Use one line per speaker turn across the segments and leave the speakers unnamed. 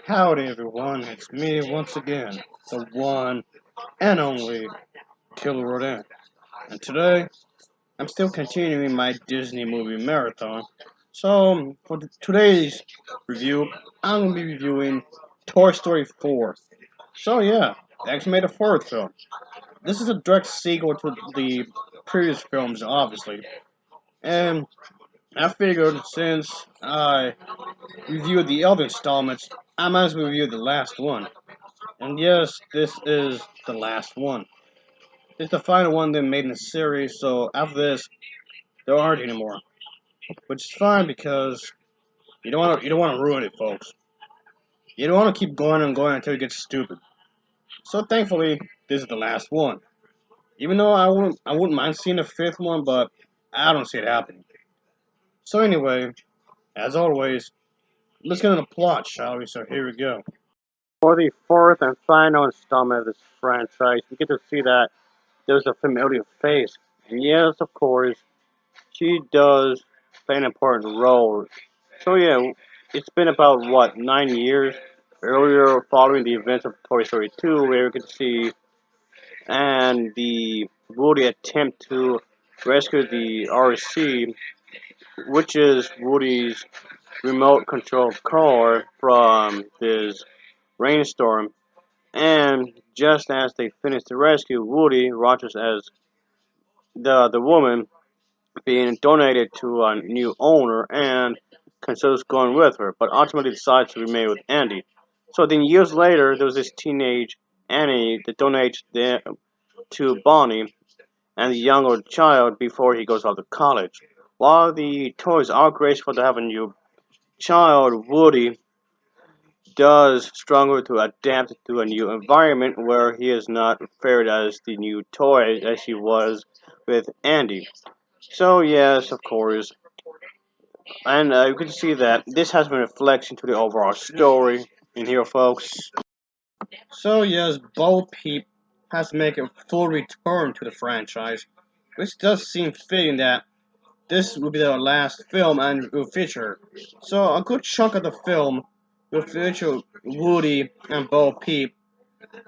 Howdy everyone, it's me once again, the one and only Killer Rodin. And today, I'm still continuing my Disney movie marathon. So, for today's review, I'm going to be reviewing Toy Story 4. So yeah, they actually made a fourth film. This is a direct sequel to the previous films, obviously. And I figured since I reviewed the other installments, I might as well review the last one. And yes, this is the last one. It's the final one they made in the series, so after this, there aren't any more. Which is fine because you don't want to ruin it, folks. You don't want to keep going and going until it gets stupid. So thankfully, this is the last one. Even though I wouldn't mind seeing a fifth one, but I don't see it happening. So anyway, as always, let's get on the plot, shall we? So here we go. For the fourth and final installment of this franchise, we get to see that there's a familiar face. And yes, of course, she does play an important role. So yeah, it's been about what 9 years earlier, following the events of Toy Story 2, where we could see and the Woody attempt to rescue the RC, which is Woody's remote control car from this rainstorm. And just as they finish the rescue, Woody, Rogers as the woman, being donated to a new owner and considers going with her, but ultimately decides to remain with Andy. So then years later, there was this teenage Annie that donates to Bonnie and the younger child before he goes off to college. While the toys are grateful to have a new child, Woody does struggle to adapt to a new environment where he is not fared as the new toy as he was with Andy. So yes, of course, and you can see that this has been a reflection to the overall story in here, folks. So yes, Bo Peep has to make a full return to the franchise, which does seem fitting that this will be their last film and will feature. So a good chunk of the film will feature Woody and Bo Peep,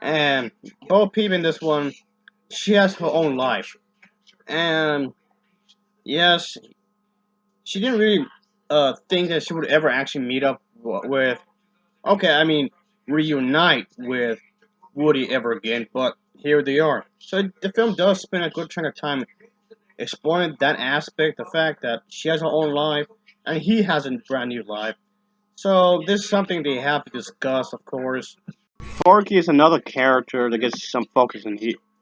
and Bo Peep in this one, she has her own life, and yes, she didn't really think that she would ever actually meet up with. Okay, I mean reunite with Woody ever again, but here they are. So the film does spend a good chunk of time exploring that aspect, the fact that she has her own life and he has a brand new life. So this is something they have to discuss, of course. Forky is another character that gets some focus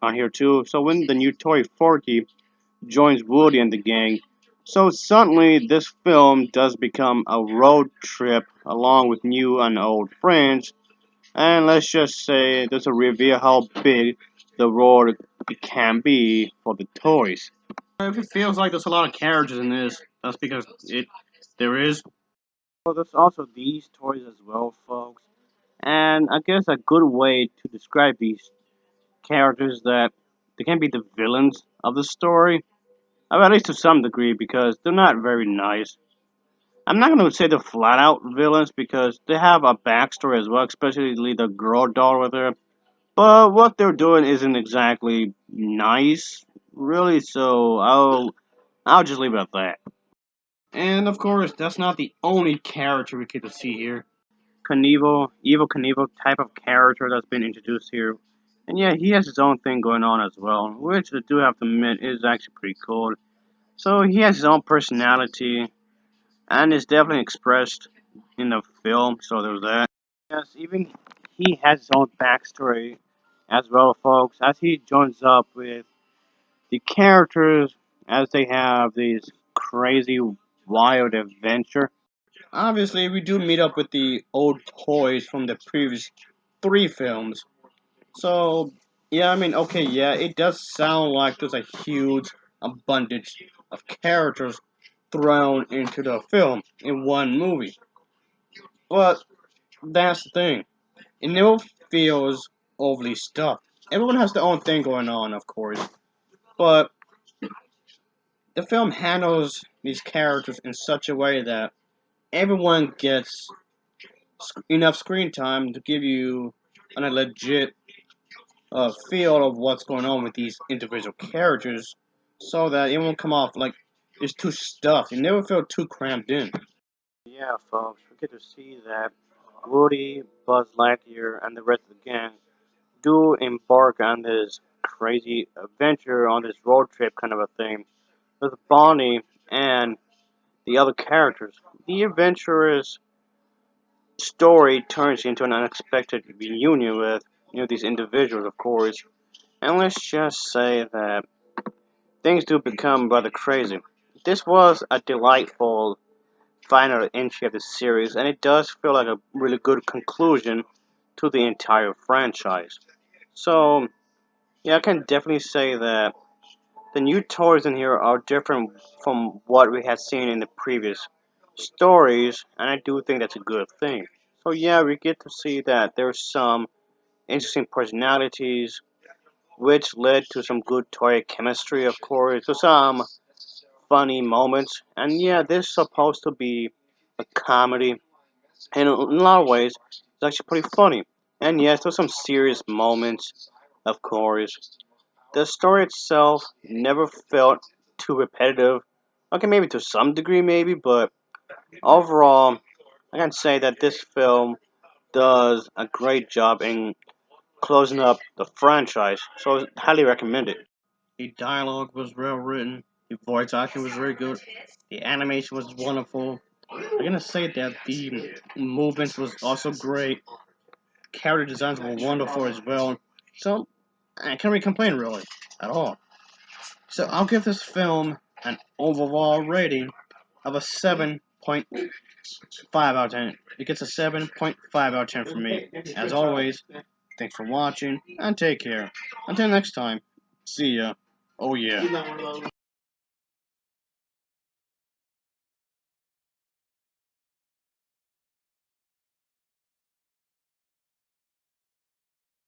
on here too. So when the new toy Forky joins Woody and the gang, so suddenly this film does become a road trip along with new and old friends. And let's just say there's a reveal how big the road can be for the toys. If it feels like there's a lot of characters in this, that's because there is. Well, there's also these toys as well, folks. And I guess a good way to describe these characters that they can be the villains of the story, at least to some degree, because they're not very nice. I'm not going to say they're flat out villains because they have a backstory as well, especially the girl doll with her. But what they're doing isn't exactly nice, really. So I'll just leave it at that. And of course, that's not the only character we get to see here. Knievel, evil Knievel type of character that's been introduced here. And yeah, he has his own thing going on as well, which I do have to admit is actually pretty cool. So he has his own personality, and is definitely expressed in the film, so there's that. Yes, even he has his own backstory as well, folks, as he joins up with the characters as they have these crazy, wild adventure. Obviously, we do meet up with the old toys from the previous three films. So, yeah, I mean, okay, yeah, it does sound like there's a huge abundance of characters thrown into the film in one movie. But that's the thing. It never feels overly stuffed. Everyone has their own thing going on, of course. But the film handles these characters in such a way that everyone gets enough screen time to give you a legit feel of what's going on with these individual characters, so that it won't come off like it's too stuffed. You never feel too cramped in. Yeah, folks, we get to see that Woody, Buzz Lightyear, and the rest of the gang do embark on this crazy adventure, on this road trip kind of a thing, with Bonnie and the other characters. The adventurous story turns into an unexpected reunion with these individuals, of course. And let's just say that things do become rather crazy. This was a delightful final entry of the series, and it does feel like a really good conclusion to the entire franchise. So, yeah, I can definitely say that the new toys in here are different from what we had seen in the previous stories, and I do think that's a good thing. So, yeah, we get to see that there's some interesting personalities, which led to some good toy chemistry, of course, to some funny moments. And yeah, this is supposed to be a comedy, and in a lot of ways, it's actually pretty funny. And yes, there's some serious moments, of course. The story itself never felt too repetitive. Okay, maybe to some degree, maybe, but overall, I can say that this film does a great job in closing up the franchise, so I highly recommend it. The dialogue was well written, the voice acting was very good, the animation was wonderful. I'm gonna say that the movements was also great, character designs were wonderful as well. So I can't really complain really at all. So I'll give this film an overall rating of a 7.5 out of 10. It gets a 7.5 out of 10 from me. As always, thanks for watching and take care. Until next time, see ya. Oh yeah.